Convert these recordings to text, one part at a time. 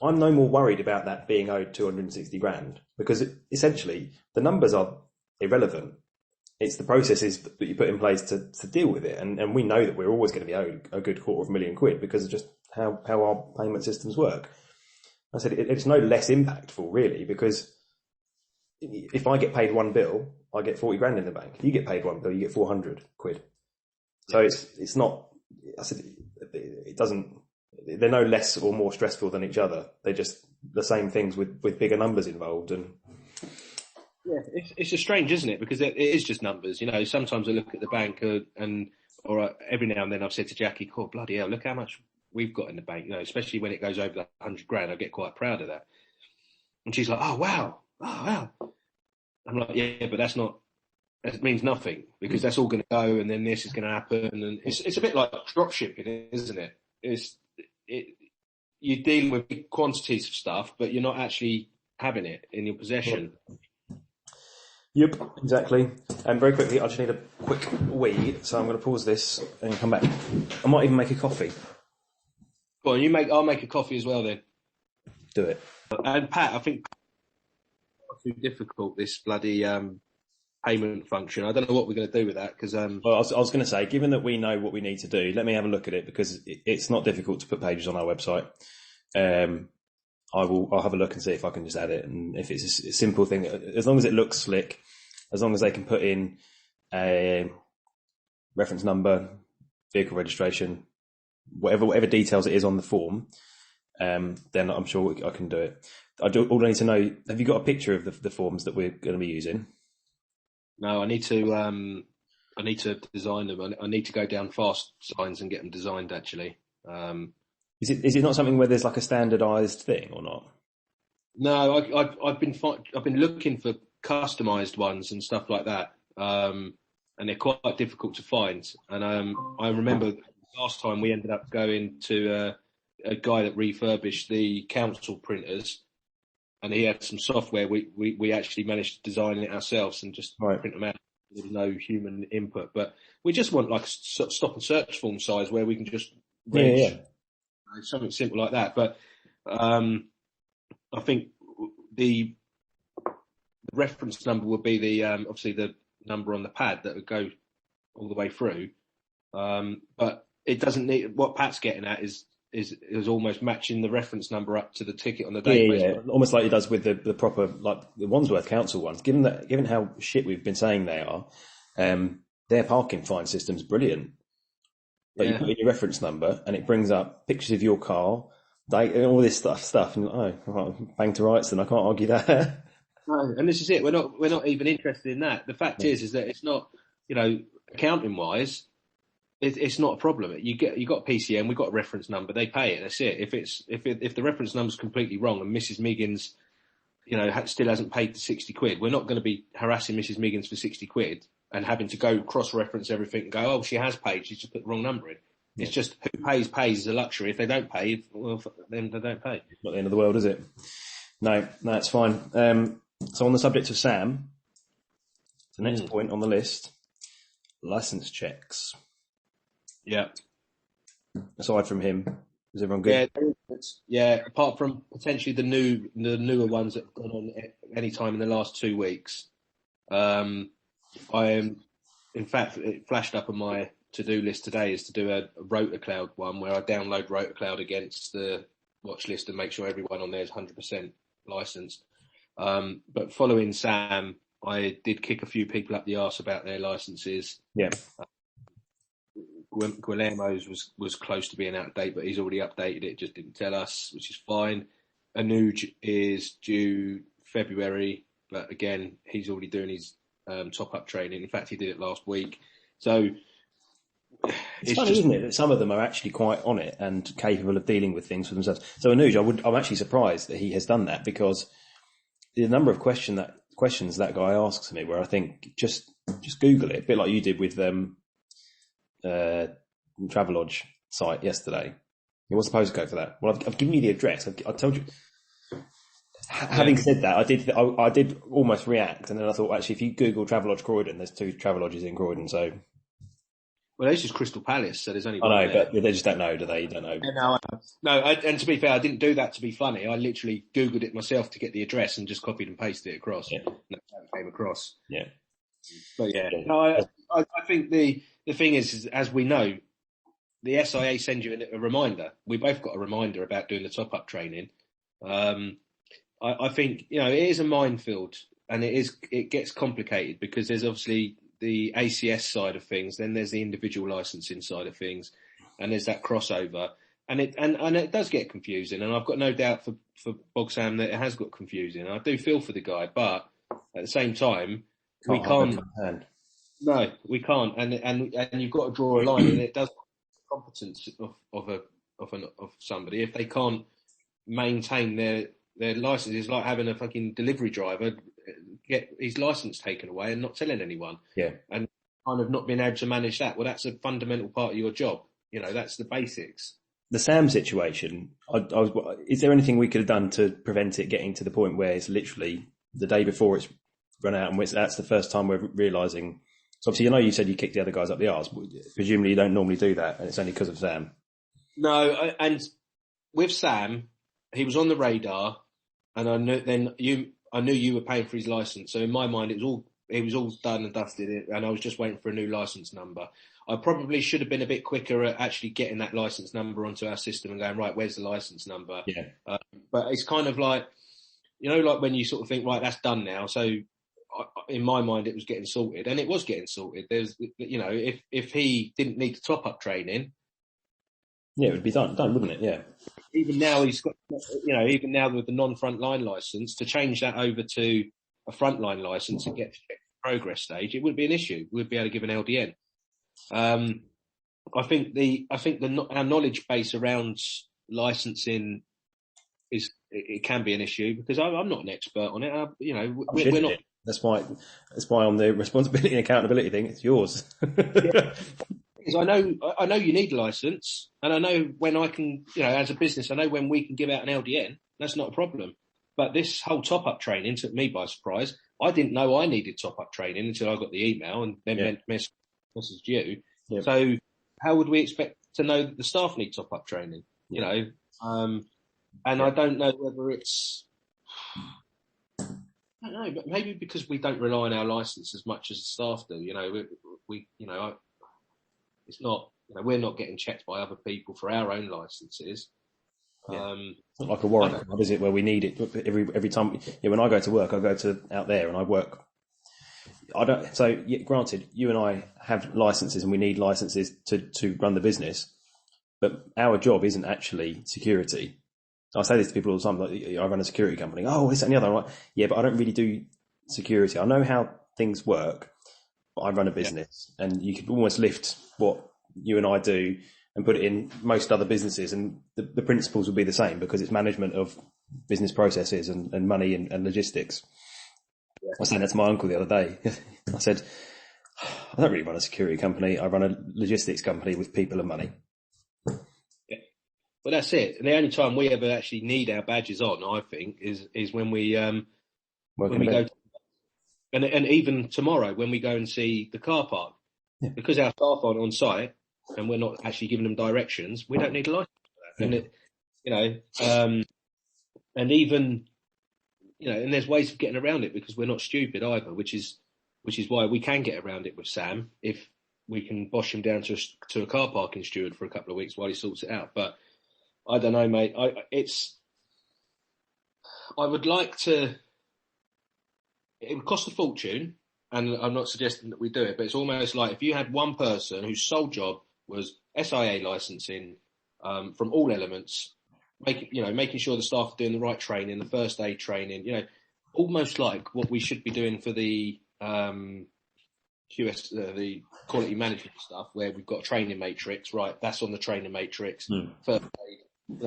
I'm no more worried about that being owed 260 grand because essentially the numbers are irrelevant. It's the processes that you put in place to deal with it. And we know that we're always going to be owed a good £250,000 because of just how our payment systems work. I said it's no less impactful really, because if I get paid one bill, I get 40 grand in the bank. If you get paid one bill, you get £400. So it's not, I said, it doesn't, they're no less or more stressful than each other. They're just the same things with bigger numbers involved. And yeah, it's just strange, isn't it? Because it is just numbers. Sometimes I look at the bank or every now and then I've said to Jackie, "Oh, bloody hell, look how much we've got in the bank." Especially when it goes over the 100 grand, I get quite proud of that. And she's like, "Oh wow." I'm like, "Yeah, but that means nothing because that's all going to go, and then this is going to happen." And it's a bit like drop shipping, isn't it? You're dealing with big quantities of stuff, but you're not actually having it in your possession. Yep, exactly. And very quickly, I just need a quick wee, so I'm going to pause this and come back. I might even make a coffee. Go on, I'll make a coffee as well then. Do it. And Pat, I think it's too difficult, this bloody payment function. I don't know what we're going to do with that because. Well, I was going to say, given that we know what we need to do, let me have a look at it because it's not difficult to put pages on our website. I'll have a look and see if I can just add it, and if it's a simple thing, as long as it looks slick, as long as they can put in a reference number, vehicle registration, whatever details it is on the form, then I'm sure I can do it. All I need to know, have you got a picture of the forms that we're going to be using? No, I need to design them. I need to go down Fast Signs and get them designed actually. Is it not something where there's like a standardised thing or not? No, I've been looking for customised ones and stuff like that, and they're quite difficult to find. And I remember last time we ended up going to a guy that refurbished the council printers, and he had some software. We actually managed to design it ourselves and just print them out with no human input. But we just want like a stop and search form size where we can just something simple like that. But I think the reference number would be the obviously the number on the pad that would go all the way through. But it doesn't need, what Pat's getting at is almost matching the reference number up to the ticket on the database. Yeah, almost like it does with the proper, like the Wandsworth Council ones. Given how shit we've been saying they are, their parking fine system's brilliant. But you put in your reference number and it brings up pictures of your car, and all this stuff, and bang to rights, then I can't argue that. No, and this is it. We're not even interested in that. The fact is that it's not, accounting wise, it's not a problem. You got PCN, we've got a reference number, they pay it. That's it. If the reference number's completely wrong and Mrs. Miggins, still hasn't paid the £60, we're not going to be harassing Mrs. Miggins for £60 and having to go cross-reference everything and go, oh, she has paid, she's just put the wrong number in. Yeah. It's just who pays is a luxury. If they don't pay, well, then they don't pay. It's not the end of the world, is it? No, it's fine. So on the subject of Sam, the next point on the list, license checks. Yeah. Aside from him, is everyone good? Yeah. Apart from potentially the newer ones that have gone on any time in the last 2 weeks, I am, in fact, it flashed up on my to-do list today is to do a RotorCloud one where I download RotorCloud against the watch list and make sure everyone on there is 100% licensed. But following Sam, I did kick a few people up the arse about their licenses. Yeah. Guillermo's was close to being out of date, but he's already updated it, just didn't tell us, which is fine. Anuj is due February, but again, he's already doing his top-up training. In fact, he did it last week. So it's funny, isn't it, that some of them are actually quite on it and capable of dealing with things for themselves. So Anuj, I'm actually surprised that he has done that, because the number of questions that guy asks me, where I think just Google it, a bit like you did with Travelodge site yesterday. What's the postcode for that? Well, I've given you the address. I told you. Having said that, I did almost react, and then I thought, actually, if you Google Travelodge Croydon, there's 2 Travelodges in Croydon. So, Well, this is Crystal Palace, so there's only I one know, there. but they just don't know, do they? You don't know. Yeah, no, and to be fair, I didn't do that to be funny. I literally Googled it myself to get the address and just copied and pasted it across. Yeah. And that's how it came across. Yeah. But yeah, no, I think the thing is, as we know, the SIA sends you a reminder. We both got a reminder about doing the top-up training. I think, it is a minefield, and it gets complicated because there's obviously the ACS side of things, then there's the individual licensing side of things, and there's that crossover, and it does get confusing. And I've got no doubt for Bogsam that it has got confusing. I do feel for the guy, but at the same time, we can't. No, we can't, and you've got to draw a line, and it does competence of somebody if they can't maintain their license. It's like having a fucking delivery driver get his license taken away and not telling anyone. Yeah. And kind of not being able to manage that. Well, that's a fundamental part of your job. That's the basics. The Sam situation, is there anything we could have done to prevent it getting to the point where it's literally the day before it's run out, and that's the first time we're realising? So obviously, you said you kicked the other guys up the arse. Presumably you don't normally do that, and it's only because of Sam. No, and with Sam, he was on the radar, and I knew you were paying for his license. So in my mind, it was all done and dusted, and I was just waiting for a new license number. I probably should have been a bit quicker at actually getting that license number onto our system and going, right, where's the license number? Yeah. But it's kind of like, like when you sort of think, right, that's done now. So in my mind, it was getting sorted, and it was getting sorted. There's, if he didn't need the top-up training, yeah, it would be done, wouldn't it? Yeah. Even now he's got, even now with the non-frontline license, to change that over to a frontline license and get to the progress stage, it wouldn't be an issue. We'd be able to give an LDN. I think our knowledge base around licensing it can be an issue because I'm not an expert on it. We're not. That's why on the responsibility and accountability thing, it's yours. Yeah. Because I know you need a license, and I know when I can, as a business, I know when we can give out an LDN. That's not a problem. But this whole top-up training took me by surprise. I didn't know I needed top-up training until I got the email and then messaged you. Yeah. So how would we expect to know that the staff need top-up training? And I don't know whether it's. I don't know, but maybe because we don't rely on our license as much as the staff do. It's not. We're not getting checked by other people for our own licenses. Yeah. It's not like a warrant card, is it? Where we need it every time. When I go to work, I go to out there and I work. I don't. So, granted, you and I have licenses and we need licenses to run the business, but our job isn't actually security. I say this to people all the time. Like, I run a security company. Oh, this and the other. I'm like, yeah, but I don't really do security. I know how things work, but I run a business, and you could almost lift what you and I do and put it in most other businesses, and the principles will be the same because it's management of business processes and money and logistics. Yeah. I was saying that to my uncle the other day. I said, I don't really run a security company. I run a logistics company with people and money. Yeah. Well, that's it. And the only time we ever actually need our badges on, I think, is when we go. And even tomorrow when we go and see the car park, because our staff aren't on site and we're not actually giving them directions, we don't need a license for that. And and even, and there's ways of getting around it because we're not stupid either, which is why we can get around it with Sam if we can bosh him down to a car parking steward for a couple of weeks while he sorts it out. But I don't know, mate. I would like to. It would cost a fortune, and I'm not suggesting that we do it, but it's almost like if you had one person whose sole job was SIA licensing from all elements, making sure the staff are doing the right training, the first aid training, almost like what we should be doing for the QS, the quality management stuff, where we've got a training matrix, right? That's on the training matrix. First aid,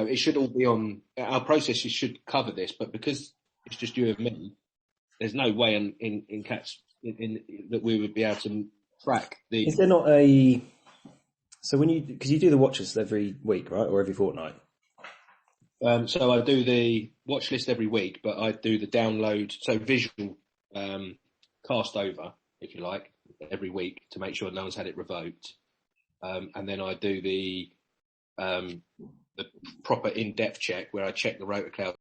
it should all be on. Our processes should cover this, but because it's just you and me, there's no way in Cats that we would be able to track the. Is there not a? So because you do the watches every week, right, or every fortnight? So I do the watch list every week, but I do the download, so visual cast over, if you like, every week to make sure no one's had it revoked. and then I do the proper in-depth check where I check the rotor cloud